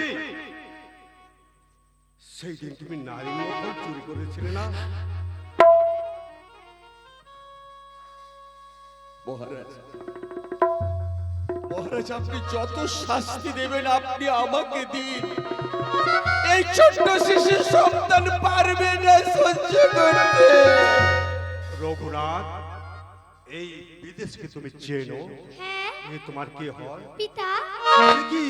সেই দিন তুমি নারী মহল চুরি করেছিলে না? মহারাজ, মহারাজ আপনি যত শাস্তি দেবেন আপনি আমাকে দিন, এই ছোট্ট শিশু সন্তান পারবে না সহ্য করতে। রঘুনাথ, এই বিদেশকে তুমি চেনো? হ্যাঁ। এ তোমার কে হয়? পিতা। কি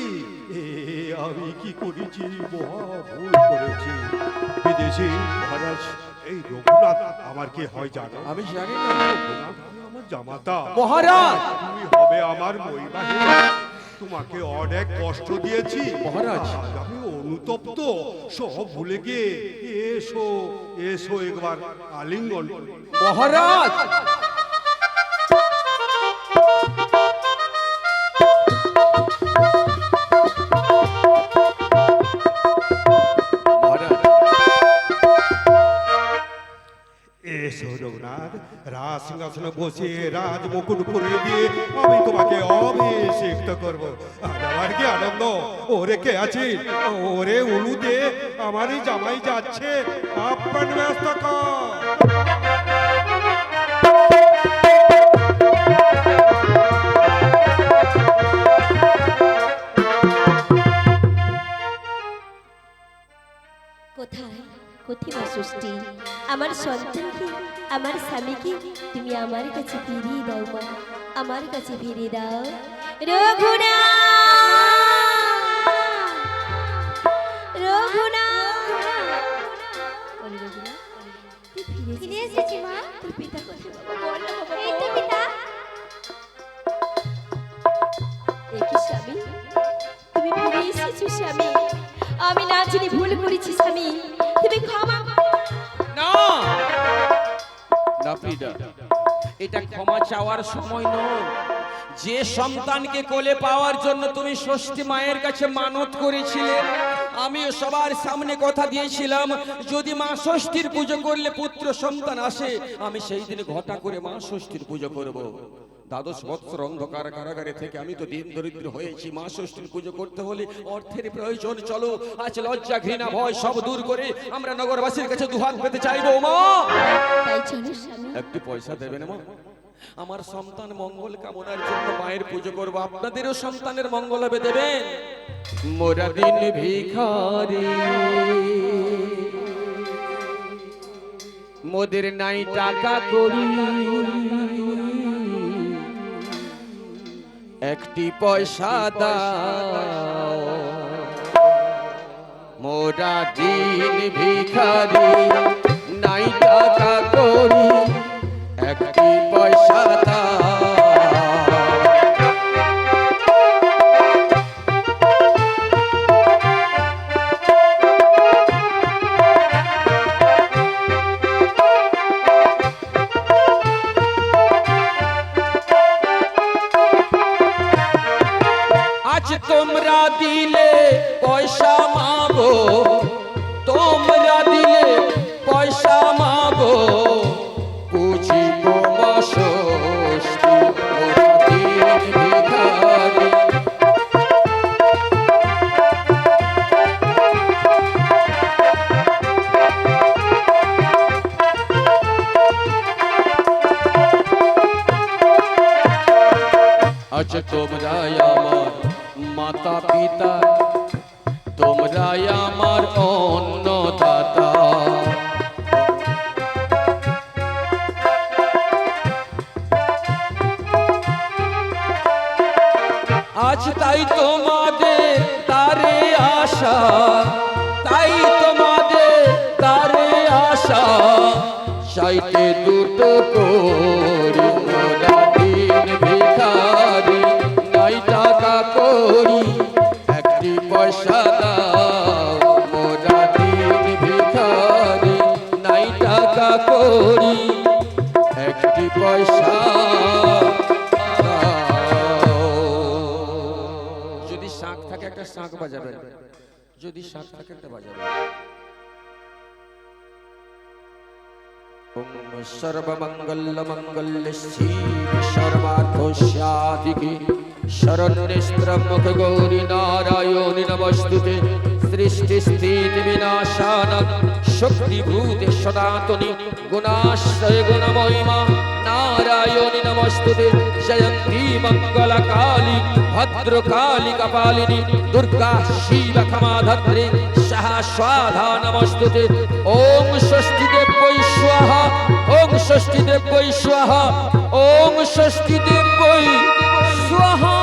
আমি কি করেছি? মহা ভুল করেছি। বিদেশি মহারাজ, এই রঘুনাথ আমার কে হয় জানো? আমি জানি না। রঘুনাথ আমি আমার জামাতা। মহারাজ, তুমি হবে আমার বৈবাহিক। তোমাকে অনেক কষ্ট দিয়েছি মহারাজ। আজ আমি অনুতপ্ত, সব ভুলে গিয়ে এসো এসো একবার আলিঙ্গন করি। মহারাজ, এসো রঘুনাথ, রাজ সিংহাসনে বসে রাজ মুকুট পরিয়ে দিয়ে আমি তোমাকে অভিষিক্ত করবো। আজ আমার কি আনন্দ! ওরে কে আছি? ওরে উলুদে আমারই জামাই যাচ্ছে, আপন ব্যস্ত কর। কোথায় কোথায় মা ষষ্ঠী? আমার সন্তানকে, আমার স্বামীকে তুমি আমার কাছে ফিরিয়ে দাও মা, আমার কাছে ফিরিয়ে দাও। রঘুনাথ, রঘুনাথ, ওরে রঘুনাথ, তুই ফিরে ফিরে এসেছিস? এসেছি মা। তোর পিতা কোথায় বাবা? বল না বাবা, এই তো বল। পিতা। দেখি স্বামী, তুমি ফিরে এসেছো স্বামী। আমি না জেনে ভুল করেছি স্বামী, তুমি ক্ষমা করো। না না পিতা, এটা ক্ষমা চাওয়ার সময় নয়। যে সন্তানকে কোলে পাওয়ার জন্য তুমি ষষ্ঠী মায়ের কাছে মানত করেছিলে, আমি সবার সামনে কথা দিয়েছিলাম যদি মা ষষ্ঠীর পুজো করলে পুত্র সন্তান আসে, আমি সেই দিন ঘটা করে মা ষষ্ঠীর পুজো করব। দ্বাদশ বৎসর অন্ধকার কারাগারে থেকে আমি তো দিন দরিদ্র হয়েছি। মা ষষ্ঠীর পুজো করতে হলে অর্থের প্রয়োজন। চলো আজ লজ্জা ঘৃণা ভয় সব দূর করে আমরা নগরবাসীর কাছে দুহাত পেতে চাইবো। মা, তাই চলো স্বামী। একটু পয়সা দেবে না মা? আমার সন্তান মঙ্গল কামনার জন্য মায়ের পুজো করবো, আপনাদেরও সন্তানের মঙ্গল হবে, দেবেন? মোরা দিন ভিখারি, মোদের নাই টাকা করি, একটি পয়সা দাও। মোরা দিন ভিখারি, নাই টাকা করি, একটি পয়সা দাও। আজ তোমরা দিলে পয়সা মাগো, তোমরা দিলে পয়সা মাগো, বুঝিব মা ষষ্ঠী মোরা দিন ভিখারি। আজ তোমরাই আমার মাতা পিতা, তোমরাই আমার অন্নদাতা। আজ তাই তোমাদের তারে আশা, তাই তোমাদের তারে আশা, চাইতে দুটো করি মোরা দিন ভিখারি, নাই টাকা করি। করি, একটি পয়সা দাও, মোরা দিন ভিখারি, নাই টাকা করি, একটি পয়সা দাও। যদি শাঁখ থাকে একটা শাঁখ বাজাবেন, যদি শাঁখ থাকে একটা বাজাবেন। ওম সর্বমঙ্গলমঙ্গল্যে শিবে সর্বার্থসাধিকে শরণ্যস্ত্রমুখ গৌরী নারায়ণী নমস্তুতে। সৃষ্টি স্থিতি বিনাশানং শক্তিভূতে সনাতনী গুণাশ্রয় গুণমহিমা নারায়ণী নমস্তুতে। জয়ন্তী মঙ্গলা কালী ভদ্রকালী কপালিনী দুর্গা শিব ক্ষমাধত্রী সাহা স্বাধা নমস্তুতে। ওম ষষ্ঠী দেব্যৈ স্বাহা, ওম ষষ্ঠী দেব্যৈ স্বাহা, ওম ষষ্ঠী দেব্যৈ স্বাহা।